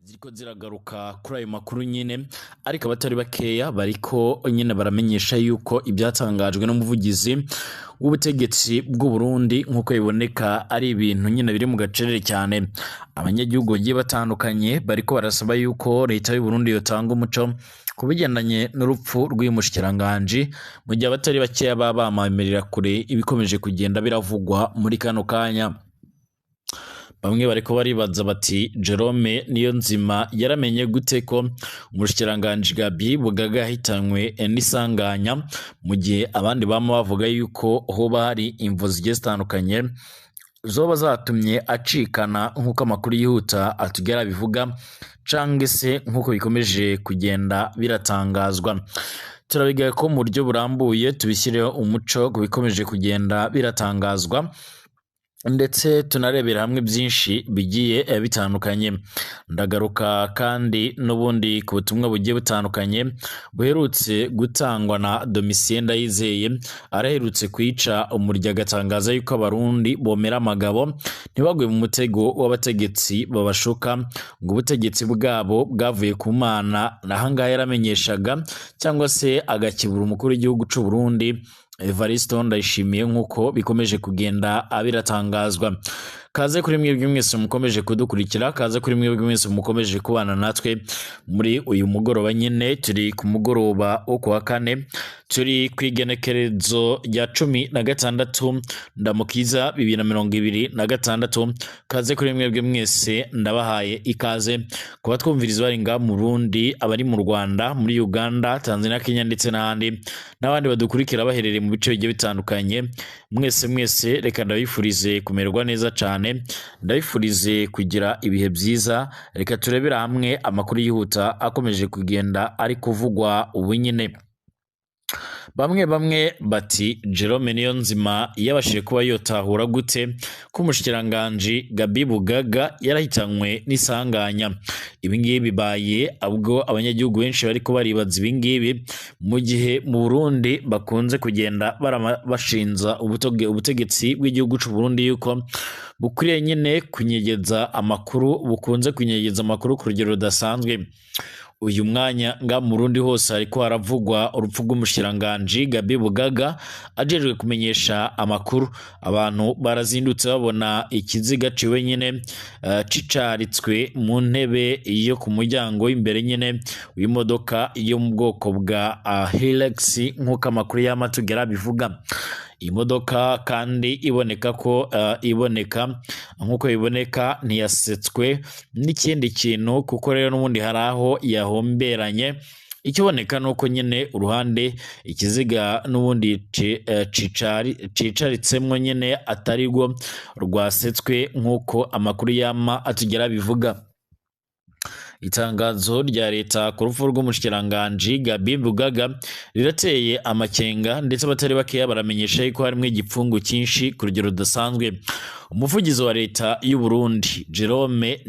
ziriko ziragaruka kuri ayo makuru nyine ariko abatari bakeya bariko nyine baramenyesha yuko ibyatangajwe n'umuvugizi w'ubutegetsi bw'u Burundi nkuko biboneka ari ibintu nyine biri mu gacerere cyane. Abanyagihugu bagiye batandukanye bariko barasaba yuko leta y'u Burundi yotanga umuco kubigendanye n'urupfu rw'umushikiranganji mu gihe abatari bakeya baba bamamirira kure ibikomeje kugenda biravugwa muri kano kanya. Bamwe bariko baribaza bati Jerome Niyonzima yaramenye gute ko umushikiranganji Gabi Bugaga yahitanywe n'isanganya mu gihe abandi bama bavuga yuko hoba hari imvo zigiye zitandukanye zoba zatumye acikana nk'uko amakuru yihuta atugera bivuga canke se nk'uko bikomeje kugenda biratangazwa. Turabigaye ko mu buryo burambuye tubishyireho umuco ku bikomeje kugenda biratangazwa ndetse tunarebera hamwe byinshi bigiye bitandukanye. Ndagaruka kandi n'ubundi ku butumwa bugiye butandukanye buherutse gutangwa na Domitien Ndayizeye araherutse kwica umurya agatangaza yuko abarundi bomera amagabo ntibagwe mu mutego w'abategetsi babashuka ngo ubutegetsi bwabo bwavuye ku Mana. Nahangaha yaramenyeshaga cyangwa se agakibura umukuru w'igihugu cy'u Burundi Evariste Ndayishimiye nk'uko bikomeje kugenda biratangazwa. Kaze kuri mwebwe mwese mukomeje kudukurikira, kaze kuri mwebwe mwese mukomeje kubana natwe muri uyu mugoroba nyine. Turi ku mugoroba wo kuwa kane, turi kwigenekerezo rya 16 Ndamukiza 2026. Kaze kuri mwebwe mwese ndabahaye ikaze kuba twumviriza bari nga mu Burundi, abari mu Rwanda, muri Uganda, Tanzania, Kenya ndetse n'ahandi n'abandi badukurikira baherereye mu bice bigiye bitandukanye. Mwese reka ndabifurize kumererwa neza cyane, ndabifurize kugira ibihe byiza. Reka turebera hamwe amakuru yihuta akomeje kugenda ari kuvugwa ubu nyine. Bamwe bati Jerome Niyonzima yabashije kuba yotahura gute ko umushikiranganji Gabi Bugaga yarahitanywe n'isanganya. Ibingibi bibaye ubwo abanyagihugu benshi bariko baribaza ibingibi mu gihe mu Burundi bakunze kugenda bashinza ubutegetsi bw'igihugu cy'u Burundi yuko bukuriye nyine kunyegeza amakuru, bukunze kunyegeza amakuru ku rugero rudasanzwe. Uyu mwanya nga mu Burundi hose ariko haravugwa urupfu rw'umushikiranganji Gabi Bugaga ajejwe kumenyesha amakuru. Abantu barazindutse babona ikiziga ciwe nyine cicaritswe mu ntebe yo ku muryango imbere nyine w'imodoka yo mu bwoko bwa Hilux nk'uko amakuru y'amatugera bivuga. Imodoka kandi iboneka ko nk'uko iboneka ntiyasetswe n'ikindi kintu, kuko rero n'ubundi hari aho yahomberanye. Ikiboneka nuko nyine uruhande ikiziga n'ubundi cicaritsemwo nyine atari rwo rwasetswe nk'uko amakuru y'ama atugera bivuga. Itangazo rya leta ku rupfu rw'umushikiranganji Gabi Bugaga rirateye amakenga ndetse abatari bakeya baramenyesha yuko harimo igipfungu cyinshi ku rugero rudasanzwe. Umuvugizi wa leta y'u Burundi Jerome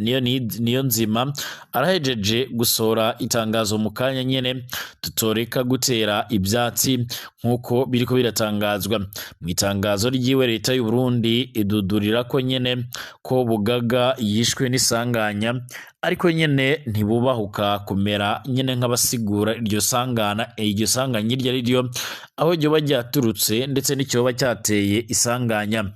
Niyonzima arahejeje gusora itangazo mu kanya nyene tutoreka gutera ibyatsi nk'uko biriko biratangazwa. Mu itangazo ryiwe leta y'u Burundi idudurira ko nyene ko Bugaga yishwe n'isanganya, ariko nyene ntibubahuka kumera nyene nk'abasigura iryo sanganya iryo ari ryo, aho ryoba ryaturutse ndetse n'icyoba cyateye isanganya.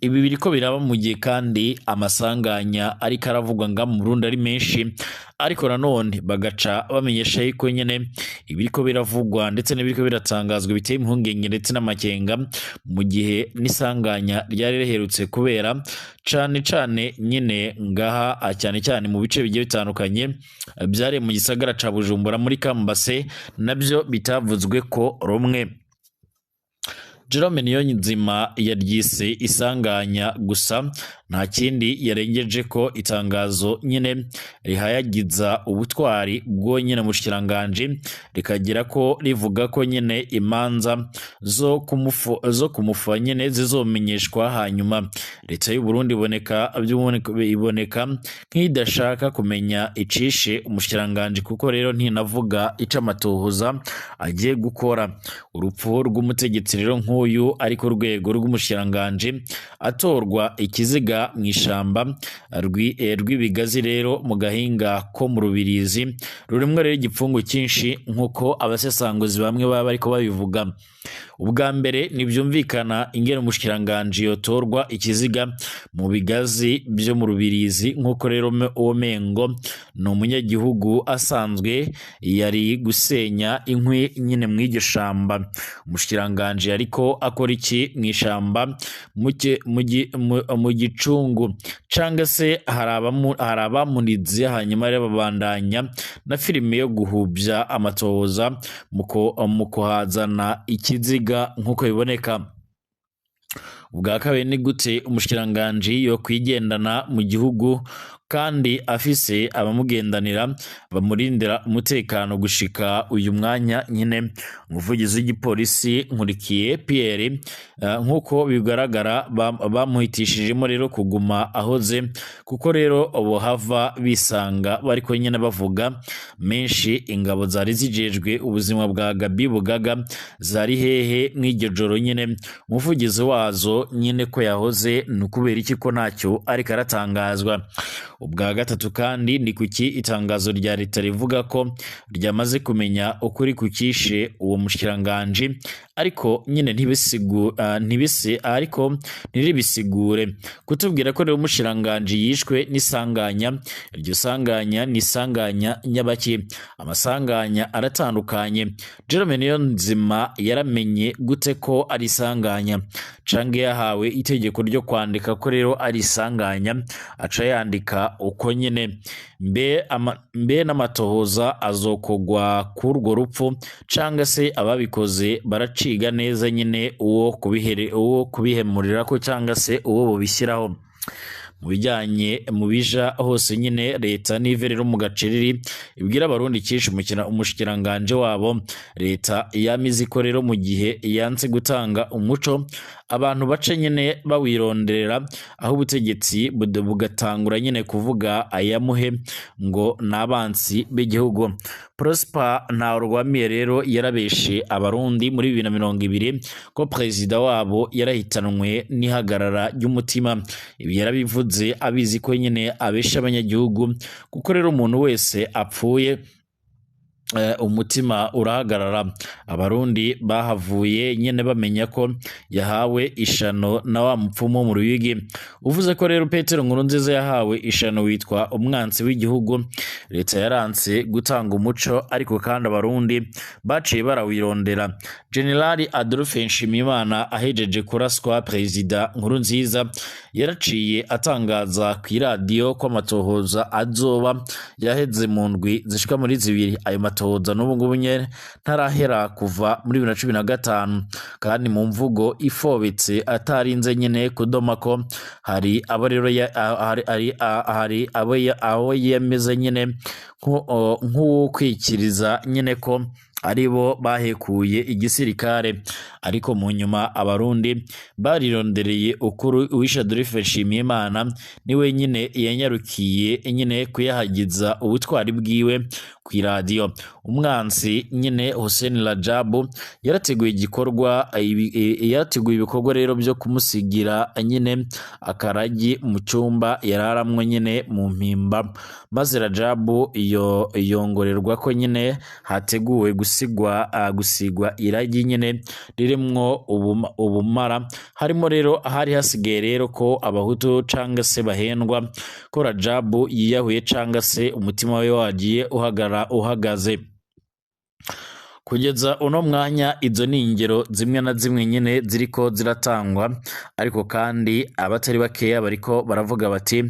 Ibi biriko biraba mu gihe kandi amasanganya ariko aravugwa nga mu Burundi ari menshi, ariko nanone bagaca bamenyesha yuko nyene ibiriko biravugwa ndetse n'ibiriko biratangazwa biteye impungenge ndetse n'amakenga, mu gihe n'isanganya ryari riherutse kubera cane nyine ngaha cyane mu bice bigiye bitandukanye byari mu gisagara ca Bujumbura muri Kambase, nabyo bitavuzwe ko rumwe. Jerome Niyonzima yaryise isanganya gusa, nta kindi yarengeje ko itangazo nyine rihayagiza ubutwari bwo nyine mushikiranganje, rikagira ko rivuga ko nyine imanza zo kumufa nyine zizomenyeshwa hanyuma. Leta y'u Burundi iboneka nk'idashaka kumenya icishe umushikiranganje, kuko rero ntinavuga ica amatohoza agiye gukora. Urupfu rw'umutegetsi rero nk'uyu ari ku rwego rw'umushikiranganje atorwa ikiziga ribera mw'ishamba rw'ibigazi rero mu gahinga ko mu Rubirizi rurimwo rero igipfungu cyinshi nk'uko abasesanguzi bamwe baba bariko babivuga. Ubwa mbere ntibyumvikana ingene umushikiranganji yotorwa ikiziga mu bigazi byo mu Rubirizi nk'uko rero uwo mengo ni umunyagihugu asanzwe yari gusenya inkwi nyine mw'iryo shamba. Umushikiranganji ariko akora iki mw'ishamba mu gicungu canga se hari abamunize hanyuma rero babandanya na filime yo guhubya amatohoza mu kuhazana ikiziga nk'uko biboneka. Ubwa kabiri ni gute umushikiranganji yo kwigendana mu gihugu kandi afise abamugendanira bamurindira umutekano gushika uyu mwanya nyine. Umuvugizi w'igipolisi Nkurikiye Pierre nk'uko bigaragara bamuhitishijemo rero kuguma ahoze kuko rero bohava bisanga bariko nyine bavuga menshi ingabo zari zijejwe ubuzima bwa Gabi Bugaga zari hehe mw'iryo joro nyine. Umuvugizi wazo nyine ko yahoze nukubera iki ko ntacyo ariko aratangazwa. Ubwa gatatu kandi ni kuki itangazo rya leta rivuga ko ryamaze kumenya ukuri kukishe uwo mushikiranganji ariko nyine ntiribisigure kutubwira ko rero umushikiranganji yishwe n'isanganya. Iryo sanganya ni isanganya nyabaki? Amasanganya aratandukanye. Jerome Niyonzima yaramenye gute ko ari isanganya? Cange yahawe itegeko ryo kwandika ko rero ari isanganya aca yandika uko nyine. Mbe n'amatohoza azokogwa kurwo rupfu canga se ababikoze baraciga neza nyine uwo kubihemurira ko canga se uwo bobishyiraho. Mu bijyanye mu bija hose nyine leta nive rero mu gaceriri ibwira abarundi cyinshi umushikiranganje wabo leta yamize ko rero mu gihe yanze gutanga umuco abantu bace nyine bawironderera aho ubutegetsi bugatangura nyine kuvuga ayamuhe ngo nabansi b'igihugu. Prosper Ntaurwamiye rero yarabeshe abarundi muri 2020 ko perezida wabo yarahitanwe n'ihagarara ry'umutima. Ibi yarabivuze abizi ko nyine abesha abanyagihugu kuko rero umuntu wese apfuye umutima urahagarara. Abarundi bahavuye nyene bamenya ko yahawe ishano na wa mupfumu mu Ruyigi. Uvuze ko rero Petero Nkurunziza yahawe ishano witwa umwansi w'igihugu. Leta yaranse gutanga umuco ariko kandi abarundi baciye barawirondera. General Adolphe Nshimiyimana ahejeje kuraswa Perezida Nkurunziza yaraciye atangaza ku radio ko amatohoza azoba yaheze mu ndwi zishika muri zibiri. Ayo matohoza n'ubu ngubu nyene ntarahera kuva muri 2015 kandi mu mvugo ifobetse atarinze nyene kudoma ko hari abo rero hari abo yemeze nyene nk'ukwikiriza nyene ko aribo bahekuye igisirikare ariko mu nyuma abarundi barirondereye ukuru uwisha Adolphe Nshimiyimana niwe nyine yanyarukiye nyine kuyahagiza ubutwari bwiwe ku radio. Umwansi nyine Hussein Rajabu yarateguye ibikorwa rero byo kumusigira nyine akaragi mu cyumba yararamwe nyine mu mpimba maze Rajabu yongorerwa ko nyine hateguwe gusigwa iragi nyine riremwo ubumara. Harimo rero hari hasigaye rero ko abahutu canga se bahendwa ko Rajabu yiyahuye canga se umutima we wagiye uhagaze. Kugeza uno mwanya izo ni ingero zimwe na zimwe nyine ziriko ziratangwa ariko kandi abatari bakeya bariko baravuga bati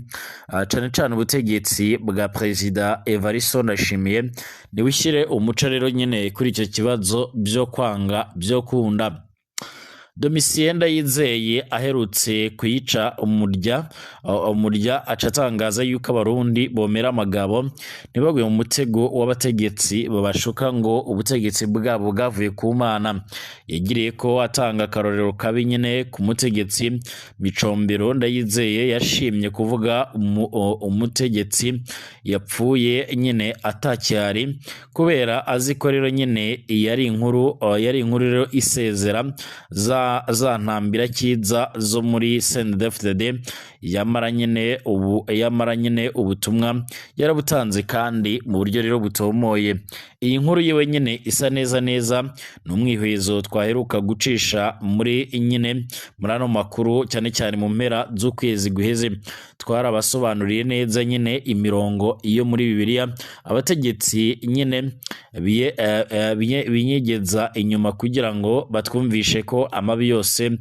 cane ubutegetsi bwa Perezida Evariste Ndayishimiye niwishyire umuco rero nyine kuri icyo kibazo byo kwanga byo kunda. Domitien Ndayizeye aherutse kuyica umurya acatangaza yuko abarundi bomera amagabo ntibagwe mu mutego w'abategetsi babashuka ngo ubutegetsi bwabo bwavuye ku Mana. Yagiriye ko atanga akarorero kabi nyine ku mutegetsi Micombero. Ndayizeye yashimye kuvuga umutegetsi yapfuye nyine atacyari kubera azi ko rero nyine yari inkuru rero isezera za za ntambira kiza zo muri CNDD-FDD yamara nyene ubutumwa yarabutanze kandi mu buryo rero butomoye. Iyi nkuru yewe nyene isa neza n'umwihwezo twaheruka gucisha muri ano makuru cyane mu mpera z'ukwezi guheze. Twarabasobanuriye neza nyene imirongo iyo muri Bibiliya abategetsi nyene binyegeza inyuma kugira ngo batwumvishe ko amabi yose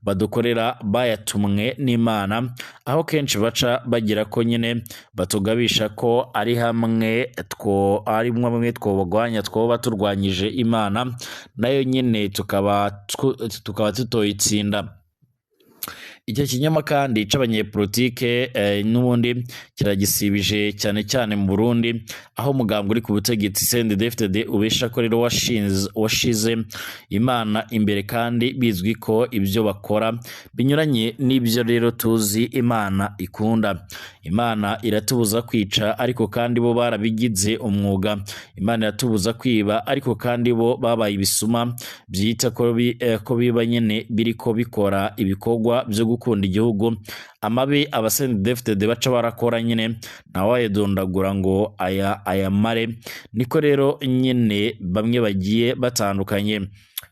badukorera bayatumwe n'Imana, aho kenshi baca bagira ko nyene batugabisha ko ari hamwe twobagwanya twoba turwanyije Imana nayo nyene tukaba tutoyitsinda. Icyo kinyama kandi c'abanyepolitike n'ubundi kiragisibije cyane mu Burundi, aho mugambwe uri ku butegetsi CNDD-FDD ubesha ko rero washize Imana imbere kandi bizwi ko ibyo bakora binyuranye n'ibyo rero tuzi Imana ikunda. Imana iratubuza kwica ariko kandi bo barabigize umwuga. Imana iratubuza kwiba ariko kandi bo babaye ibisuma byita ko biba nyene biriko bikora ibikorwa byo gukunda igihugu. Amabi CNDD-FDD baca barakora nyene ntawayedondagura ngo ayamare. Niko rero nyene bamwe bagiye batandukanye.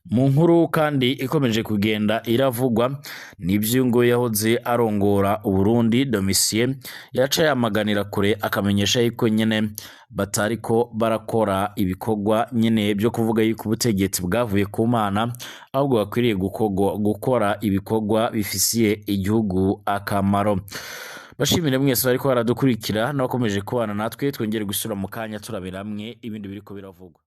Mu nkuru kandi ikomeje kugenda iravugwa n'ibyo ngo yahoze arongora Uburundi Domitien yaca yamaganira kure akamenyesha yuko nyene batariko barakora ibikorwa nyene byo kuvuga yuko ubutegetsi bwavuye ku Mana, ahubwo bakwiriye gukora ibikorwa bifisiye igihugu akamaro. Bashimire mwese bariko baradukurikira n'abakomeje kubana natwe, twongere gusura mu kanya turabiramwe ibindi biriko biravugwa.